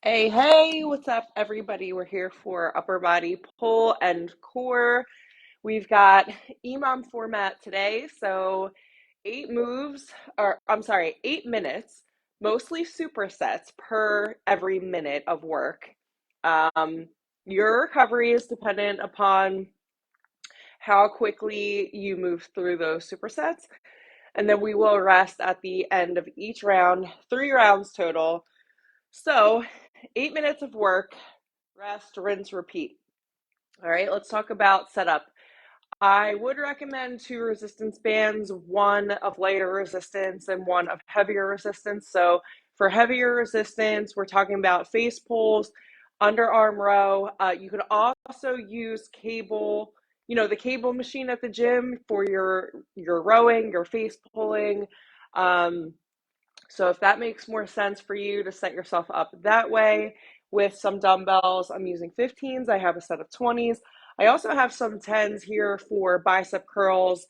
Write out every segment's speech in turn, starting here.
Hey, hey, what's up, everybody? We're here for upper body pull and core. We've got EMOM format today, so 8 moves, or I'm sorry, 8 minutes, mostly supersets per every minute of work. Um, your recovery is dependent upon how quickly you move through those supersets, and then we will rest at the end of each round, 3 rounds total. So, 8 minutes of work, rest, rinse, repeat. All right, let's talk about setup. I would recommend 2 resistance bands, one of lighter resistance and one of heavier resistance. So, for heavier resistance, we're talking about face pulls, underarm row. You could also use cable, the cable machine at the gym for your rowing, your face pulling. Um, so if that makes more sense for you to set yourself up that way with some dumbbells, I'm using 15s. I have a set of 20s. I also have some 10s here for bicep curls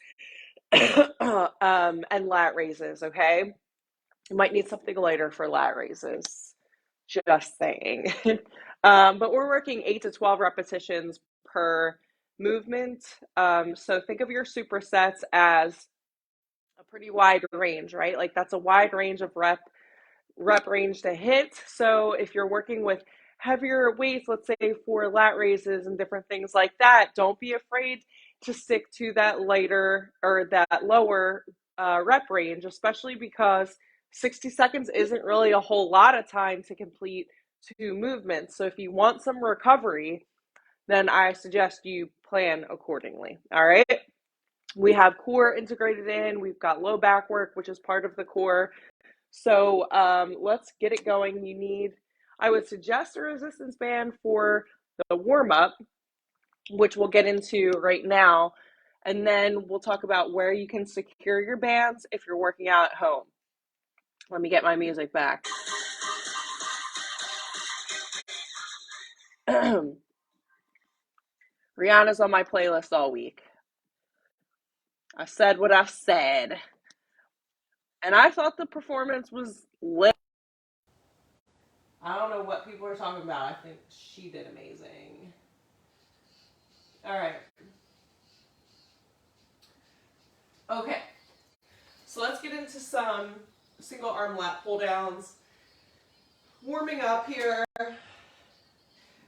and lat raises, okay? You might need something lighter for lat raises. Just saying. But we're working 8 to 12 repetitions per movement. So think of your supersets as a pretty wide range, right? Like that's a wide range of rep range to hit. So if you're working with heavier weights, let's say for lat raises and different things like that, don't be afraid to stick to that lighter or that lower rep range, especially because 60 seconds isn't really a whole lot of time to complete 2 movements. So if you want some recovery, then I suggest you plan accordingly. All right. We have core integrated in. We've got low back work, which is part of the core. So let's get it going. I would suggest a resistance band for the warm up, which we'll get into right now. And then we'll talk about where you can secure your bands if you're working out at home. Let me get my music back. Rihanna's on my playlist all week. I said what I said. And I thought the performance was lit. I don't know what people are talking about. I think she did amazing. All right. Okay. So let's get into some single arm lat pull downs. Warming up here.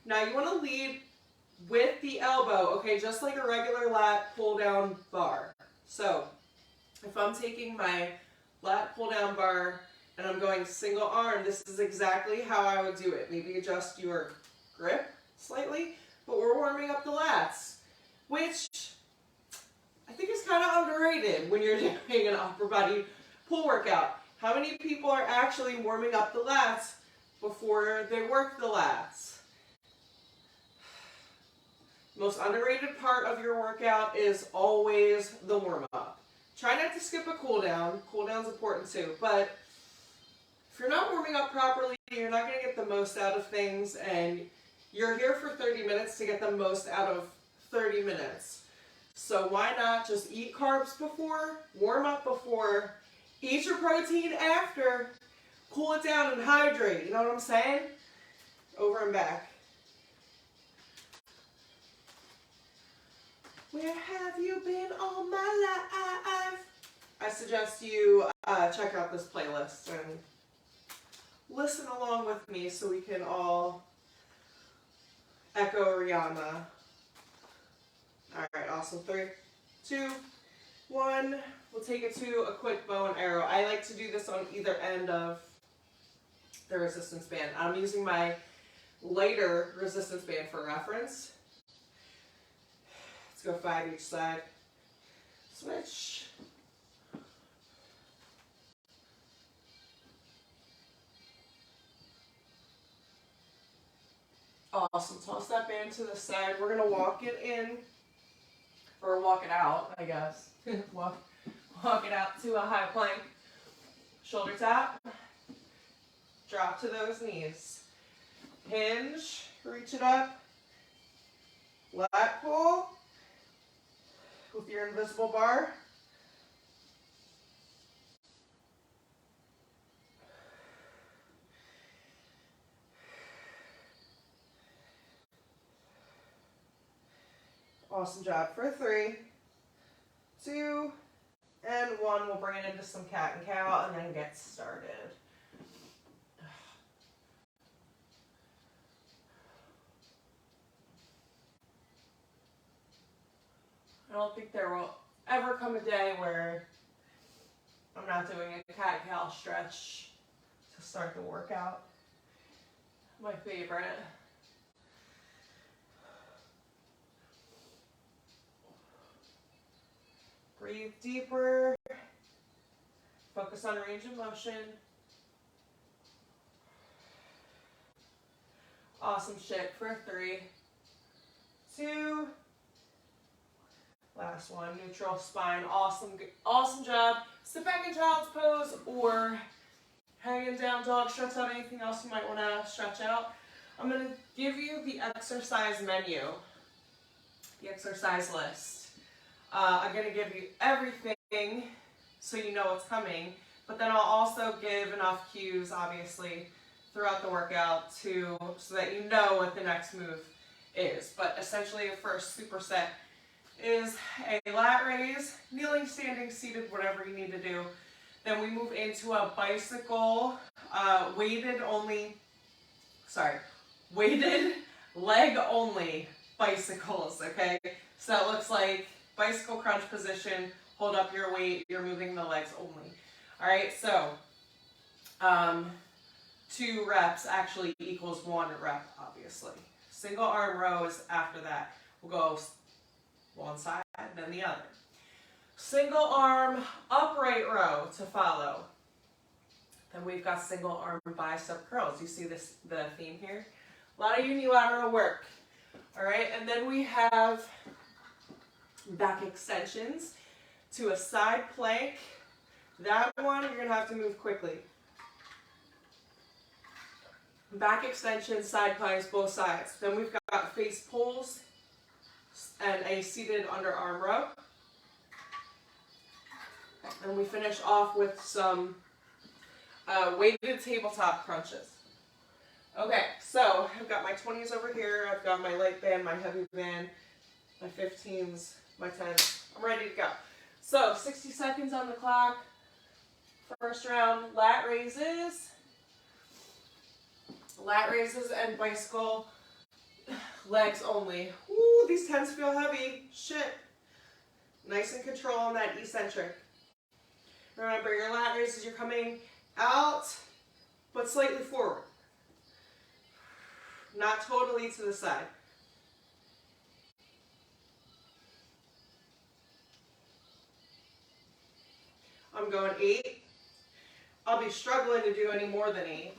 Now you want to lead with the elbow, okay, just like a regular lat pull down bar. So if I'm taking my lat pull down bar and I'm going single arm, this is exactly how I would do it. Maybe adjust your grip slightly, but we're warming up the lats, which I think is kind of underrated when you're doing an upper body pull workout. How many people are actually warming up the lats before they work the lats? Most underrated part of your workout is always the warm-up. Try not to skip a cool down. Cool down's important too, but if you're not warming up properly, you're not going to get the most out of things, and you're here for 30 minutes to get the most out of 30 minutes. So why not just eat carbs before, warm up before, eat your protein after, cool it down and hydrate. You know what I'm saying? Over and back. Where have you been all my life? I suggest you check out this playlist and listen along with me so we can all echo Rihanna. All right, awesome. 3, 2, 1. We'll take it to a quick bow and arrow. I like to do this on either end of the resistance band. I'm using my lighter resistance band for reference. Let's go 5 each side. Switch. Awesome. Toss that band to the side. We're going to walk it in, or walk it out, I guess. walk it out to a high plank. Shoulder tap. Drop to those knees. Hinge. Reach it up. Lat pull with your invisible bar. Awesome job. For 3, 2, and 1. We'll bring it into some cat and cow and then get started. I don't think there will ever come a day where I'm not doing a cat-cow stretch to start the workout. My favorite. Breathe deeper. Focus on range of motion. Awesome shit. For 3, 2, last one. Neutral spine. Awesome job. Sit back in child's pose or hanging down dog, stretch out anything else you might want to stretch out. I'm going to give you the exercise menu, the exercise list. I'm going to give you everything so you know what's coming, but then I'll also give enough cues, obviously, throughout the workout so that you know what the next move is. But essentially, the first superset is a lat raise, kneeling, standing, seated, whatever you need to do. Then we move into a bicycle, weighted leg only bicycles, okay? So it looks like bicycle crunch position, hold up your weight, you're moving the legs only. All right, so 2 reps actually equals 1 rep, obviously. Single arm rows after that. We'll go one side, then the other. Single arm upright row to follow. Then we've got single arm bicep curls. You see the theme here? A lot of unilateral work. All right, and then we have back extensions to a side plank. That one, you're going to have to move quickly. Back extensions, side planks, both sides. Then we've got face pulls and a seated underarm row. And we finish off with some weighted tabletop crunches. Okay, so I've got my 20s over here. I've got my light band, my heavy band, my 15s, my 10s. I'm ready to go. So 60 seconds on the clock. First round, lat raises. Lat raises and bicycle legs only. Ooh, these 10s feel heavy. Shit. Nice and control on that eccentric. Remember, your lat raises, you're coming out, but slightly forward. Not totally to the side. I'm going 8. I'll be struggling to do any more than 8.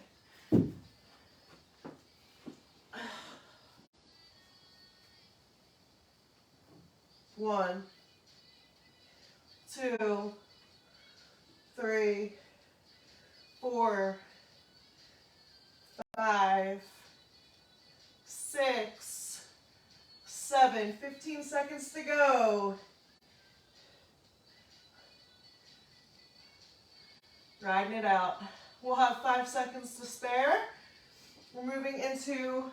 1, 2, 3, 4, 5, 6, 7. 15 seconds to go. Riding it out. We'll have 5 seconds to spare. We're moving into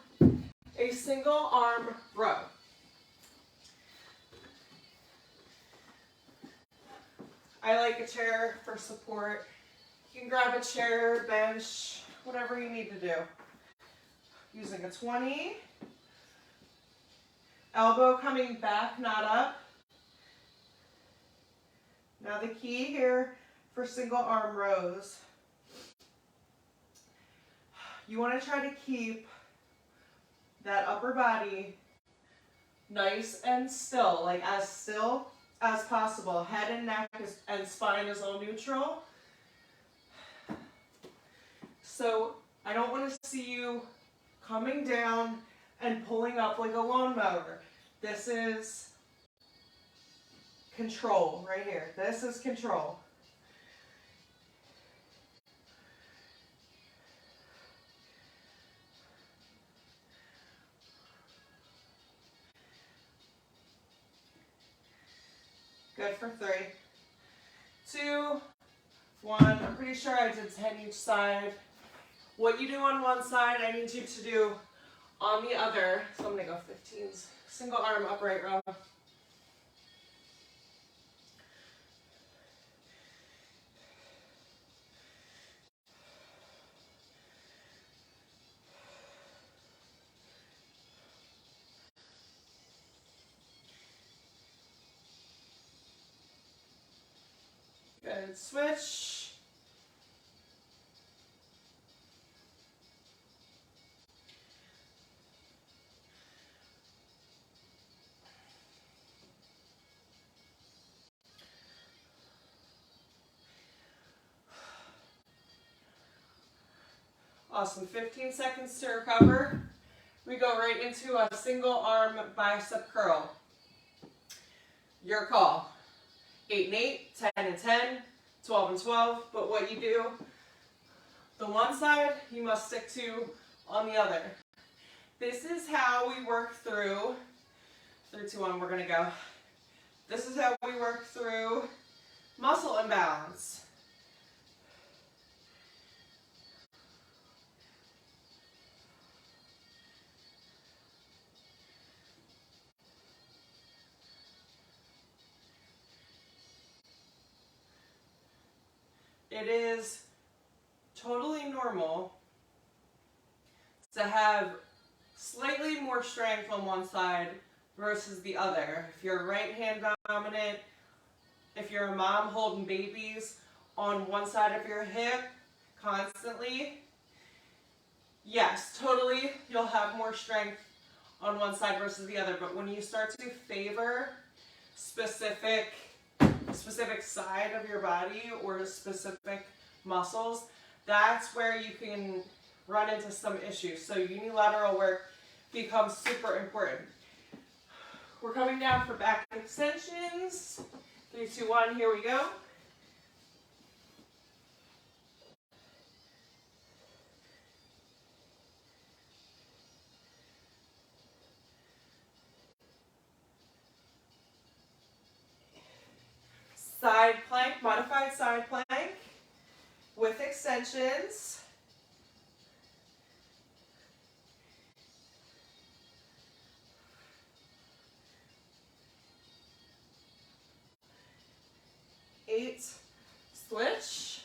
a single arm row. I like a chair for support. You can grab a chair, bench, whatever you need to do. Using a 20. Elbow coming back, not up. Now the key here for single arm rows. You want to try to keep that upper body nice and still, like as still as possible. Head and neck and spine is all neutral. So I don't want to see you coming down and pulling up like a lawnmower. This is control right here. This is control. Good for 3, 2, 1. I'm pretty sure I did 10 each side. What you do on one side, I need you to do on the other. So I'm going to go 15s. Single arm upright row. and switch. Awesome, 15 seconds to recover. We go right into a single arm bicep curl. Your call. 8 and 8, 10 and 10, 12 and 12, but what you do, the one side you must stick to on the other. This is how we work through, 3, 2, 1, we're gonna go. This is how we work through muscle imbalance. It is totally normal to have slightly more strength on one side versus the other. If you're right hand dominant, if you're a mom holding babies on one side of your hip constantly, yes, totally, you'll have more strength on one side versus the other. But when you start to favor specific side of your body or specific muscles, that's where you can run into some issues. So unilateral work becomes super important. We're coming down for back extensions. 3, 2, 1, here we go. Side plank, modified side plank with extensions. Eight, switch.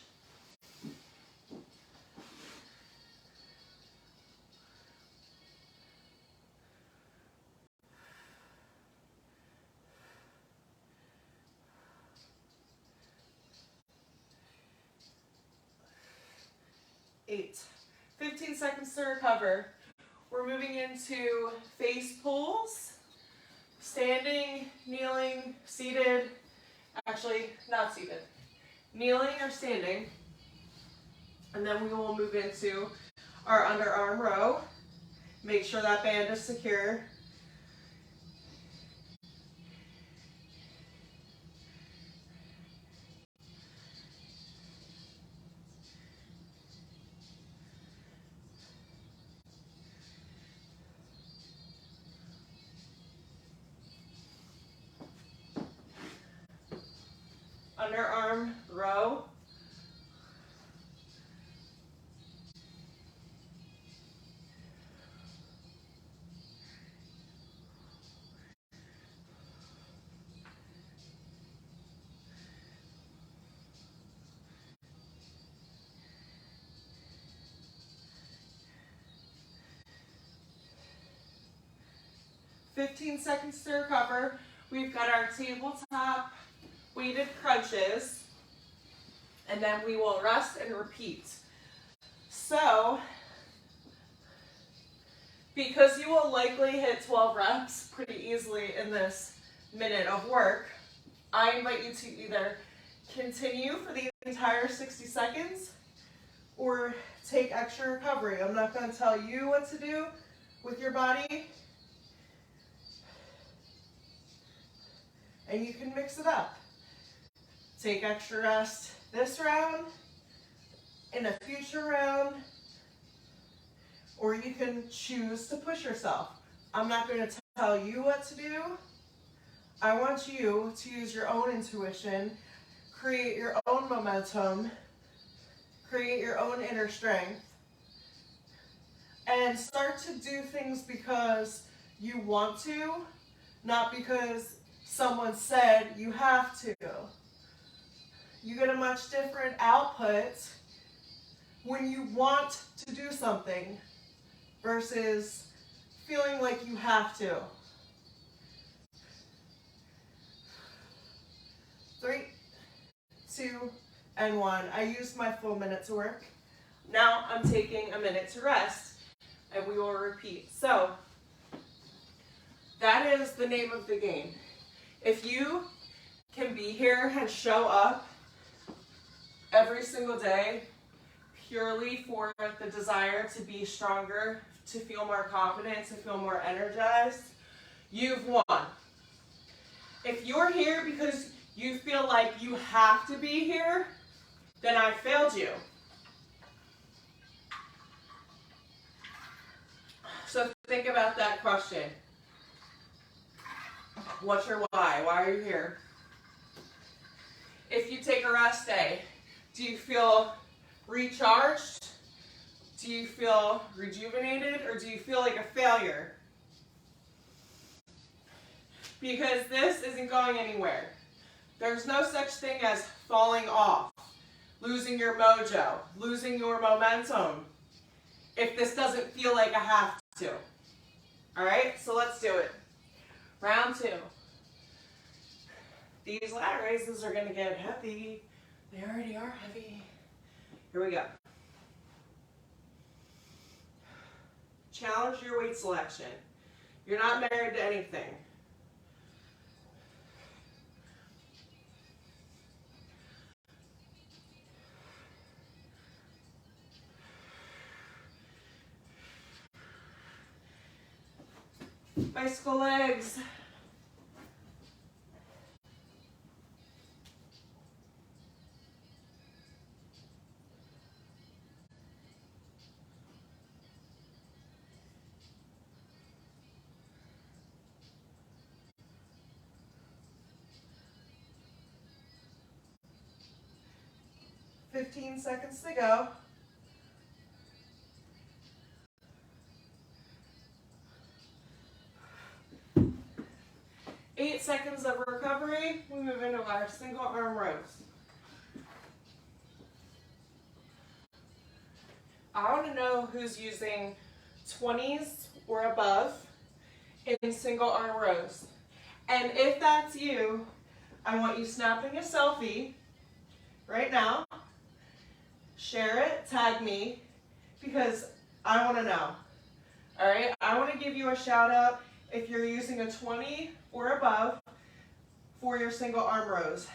Eight. 15 seconds to recover. We're moving into face pulls. Standing, kneeling, seated. Actually, not seated. Kneeling or standing. And then we will move into our underarm row. Make sure that band is secure. Underarm row. "15 seconds to recover." We've got our tabletop weighted crunches, and then we will rest and repeat. So, because you will likely hit 12 reps pretty easily in this minute of work, I invite you to either continue for the entire 60 seconds or take extra recovery. I'm not going to tell you what to do with your body, and you can mix it up. Take extra rest this round, in a future round, or you can choose to push yourself. I'm not going to tell you what to do. I want you to use your own intuition, create your own momentum, create your own inner strength, and start to do things because you want to, not because someone said you have to. You get a much different output when you want to do something versus feeling like you have to. 3, 2, and 1. I used my full minute to work. Now I'm taking a minute to rest, and we will repeat. So that is the name of the game. If you can be here and show up every single day purely for the desire to be stronger, to feel more confident, to feel more energized, you've won. If you're here because you feel like you have to be here, then I failed you. So think about that question. What's your why? Why are you here? If you take a rest day, do you feel recharged? Do you feel rejuvenated? Or do you feel like a failure? Because this isn't going anywhere. There's no such thing as falling off, losing your mojo, losing your momentum, if this doesn't feel like a have to. All right, so let's do it. Round 2. These lat raises are going to get heavy. They already are heavy. Here we go. Challenge your weight selection. You're not married to anything. Bicycle legs. Seconds to go. 8 seconds of recovery. We move into our single arm rows. I want to know who's using 20s or above in single arm rows. And if that's you, I want you snapping a selfie right now. Share it, tag me, because I want to know. All right, I want to give you a shout out if you're using a 20 or above for your single arm rows.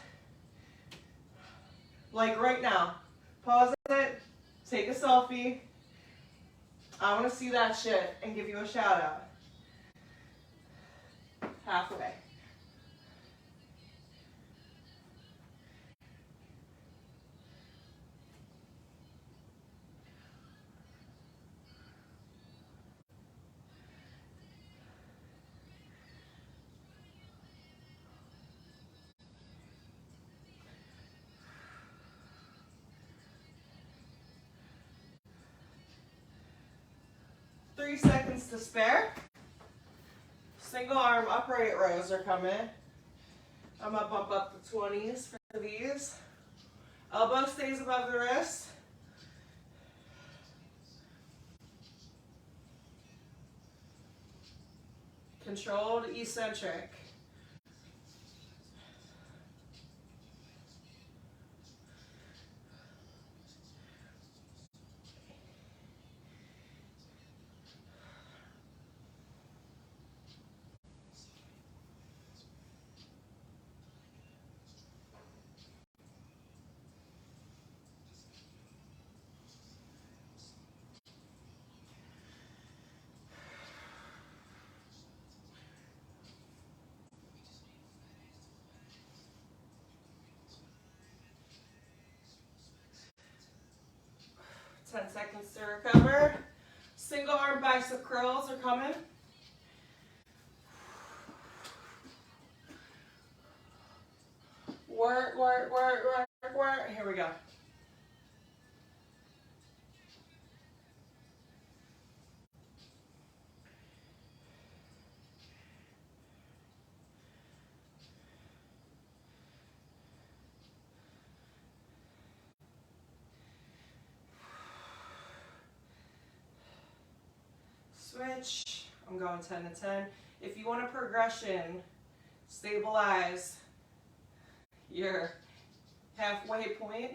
Like right now, pause it, take a selfie. I want to see that shit and give you a shout out. Halfway. Three seconds to spare. Single arm upright rows are coming. I'm going to bump up the 20s for these. Elbow stays above the wrist. Controlled eccentric. Ten seconds to recover. Single arm bicep curls are coming. Work, work, work, work, work. Here we go. Switch. I'm going 10 to 10. If you want a progression, stabilize your halfway point.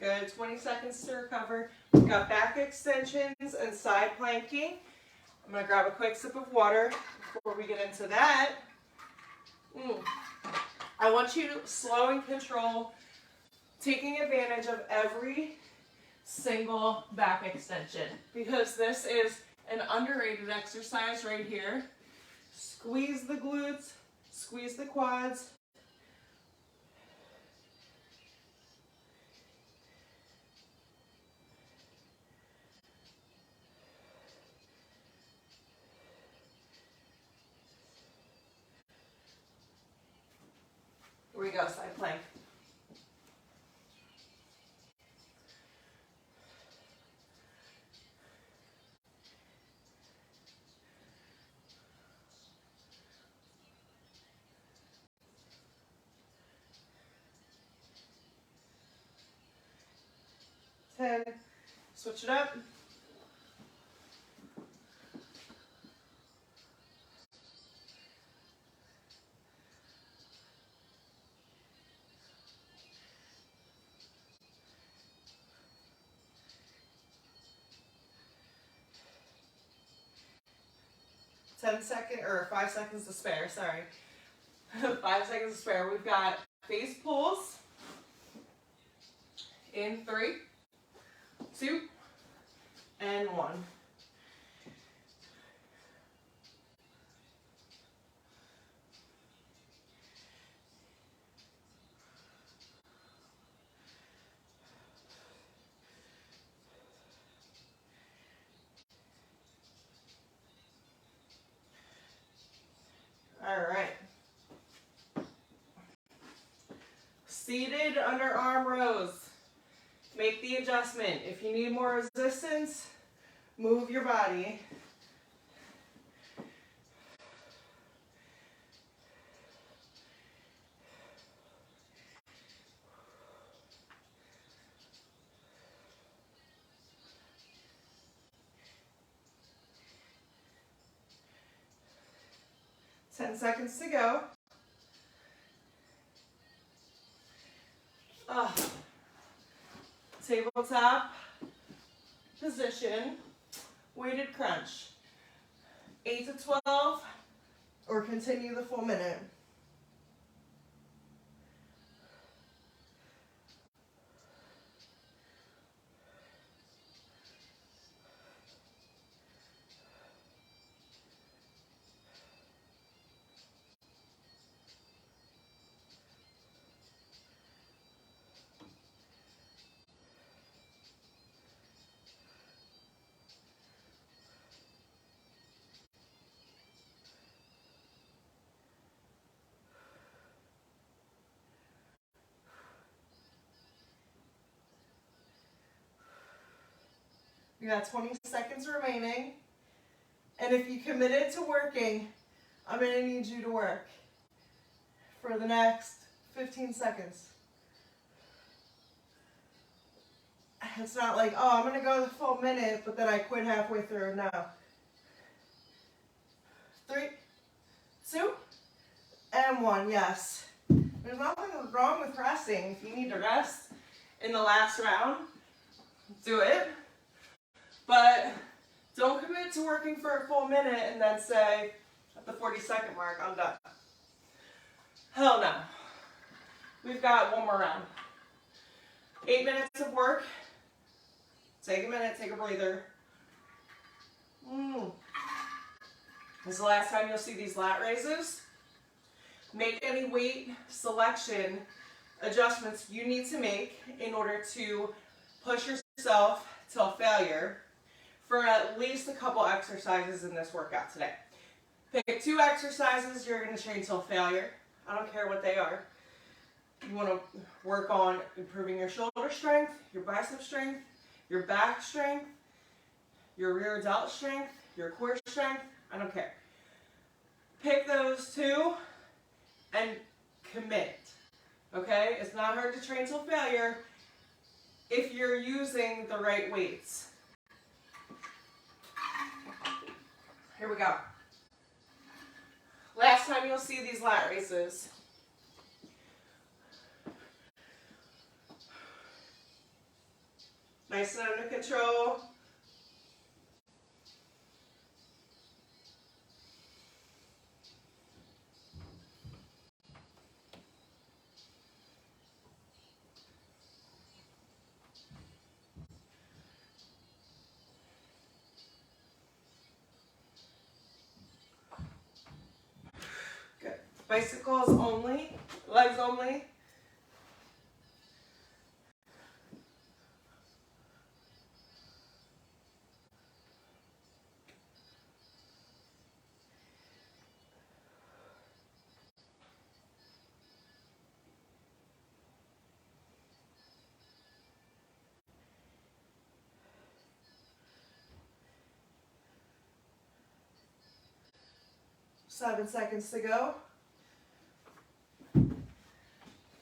Good, 20 seconds to recover. We've got back extensions and side planking. I'm gonna grab a quick sip of water before we get into that. I want you to slow and control, taking advantage of every single back extension, because this is an underrated exercise right here. Squeeze the glutes, squeeze the quads. Here we go, side plank. Switch it up. Or 5 seconds to spare, sorry. 5 seconds to spare. We've got face pulls in 3, 2, and 1. All right. Seated underarm rows. Make the adjustment. If you need more resistance, move your body. Ten seconds to go. Tabletop position, weighted crunch. 8 to 12, or continue the full minute. You got 20 seconds remaining. And if you committed to working, I'm going to need you to work for the next 15 seconds. It's not like, oh, I'm going to go the full minute, but then I quit halfway through. No. 3, 2, and 1. Yes. There's nothing wrong with resting. If you need to rest in the last round, do it. But don't commit to working for a full minute and then say, at the 40-second mark, I'm done. Hell no. We've got one more round. 8 minutes of work. Take a minute, take a breather. This is the last time you'll see these lat raises. Make any weight selection adjustments you need to make in order to push yourself till failure for at least a couple exercises in this workout today. Pick 2 exercises you're going to train till failure. I don't care what they are. You want to work on improving your shoulder strength, your bicep strength, your back strength, your rear delt strength, your core strength. I don't care. Pick those 2 and commit. Okay? It's not hard to train till failure if you're using the right weights. Here we go. Last time you'll see these lat raises. Nice and under control. Good. Bicycles only, legs only. Seven seconds to go.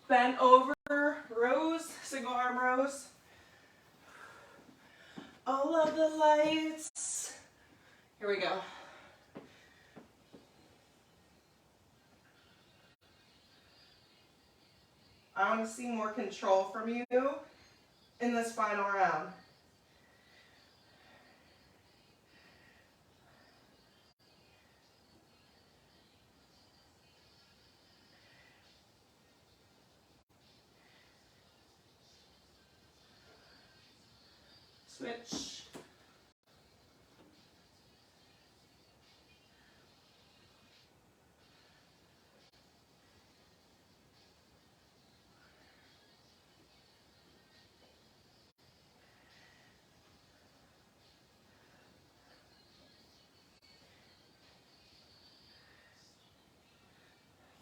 Bend over rows, single arm rows. All of the lights. Here we go. I want to see more control from you in this final round. Switch.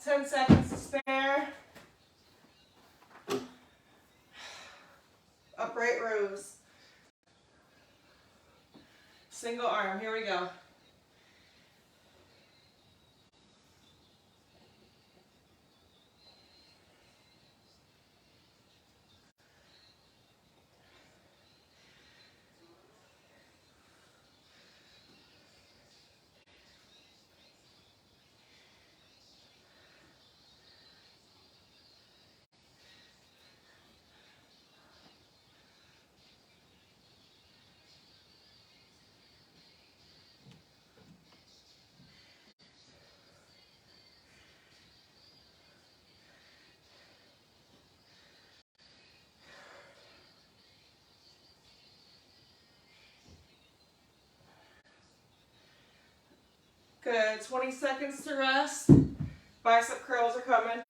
Ten seconds to spare. Upright rows. Single arm, here we go. Good, 20 seconds to rest. Bicep curls are coming.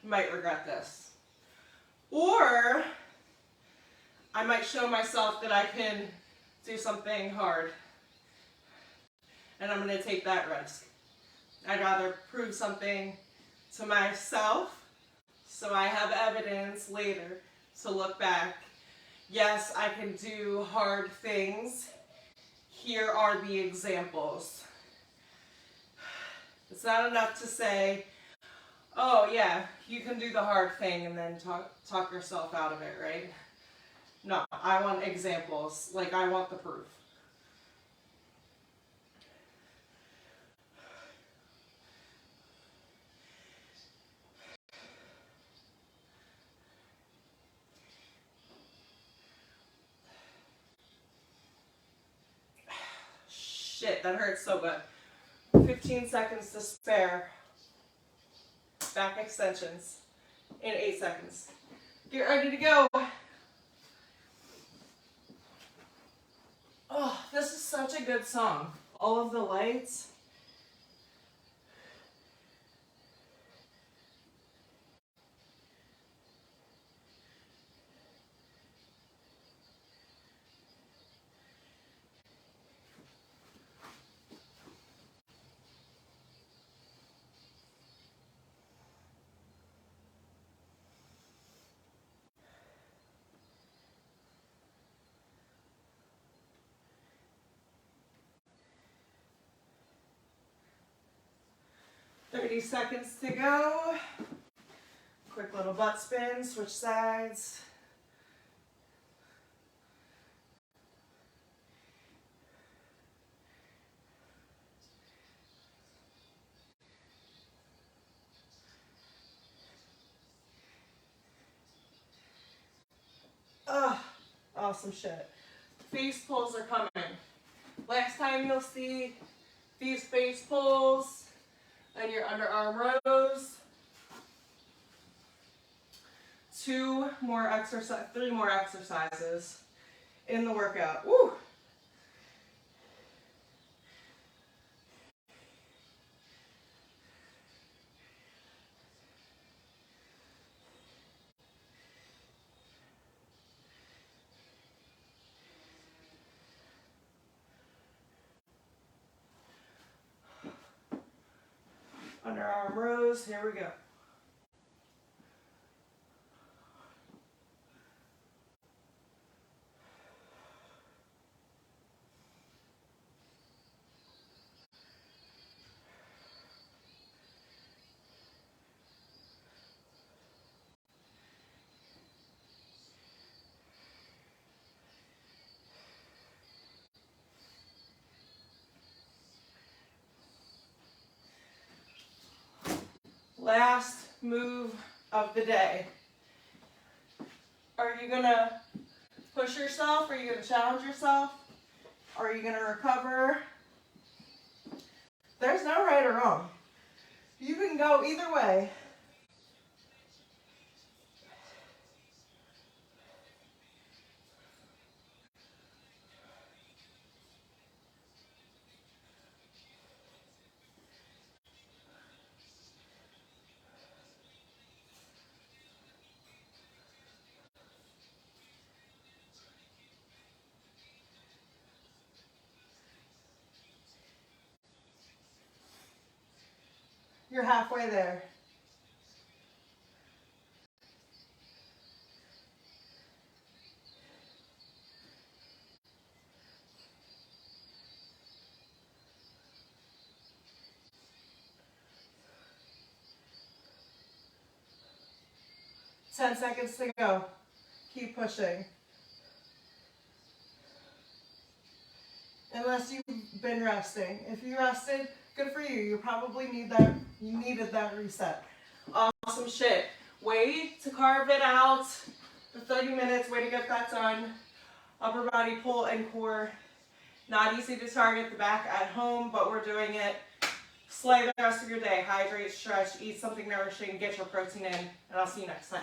Might regret this. Or I might show myself that I can do something hard. And I'm going to take that risk. I'd rather prove something to myself so I have evidence later to look back. Yes, I can do hard things. Here are the examples. It's not enough to say, oh yeah, you can do the hard thing and then talk yourself out of it, right? No, I want examples. Like, I want the proof. Shit, that hurts so good. 15 seconds to spare. Back extensions in 8 seconds. Get ready to go. Oh, this is such a good song. All of the lights. Thirty seconds to go. Quick little butt spin, switch sides. Awesome shit. Face pulls are coming. Last time you'll see these face pulls and your underarm rows. 3 more exercises in the workout. Woo! Underarm rows, here we go. Last move of the day. Are you gonna push yourself? Are you gonna challenge yourself? Are you gonna recover? There's no right or wrong. You can go either way. You're halfway there. Ten seconds to go. Keep pushing. Unless you've been resting. If you rested, good for you. You probably needed that reset. Awesome shit. Way to carve it out. The 30 minutes, way to get that done. Upper body pull and core. Not easy to target the back at home, but we're doing it. Slay the rest of your day. Hydrate, stretch, eat something nourishing, get your protein in, and I'll see you next time.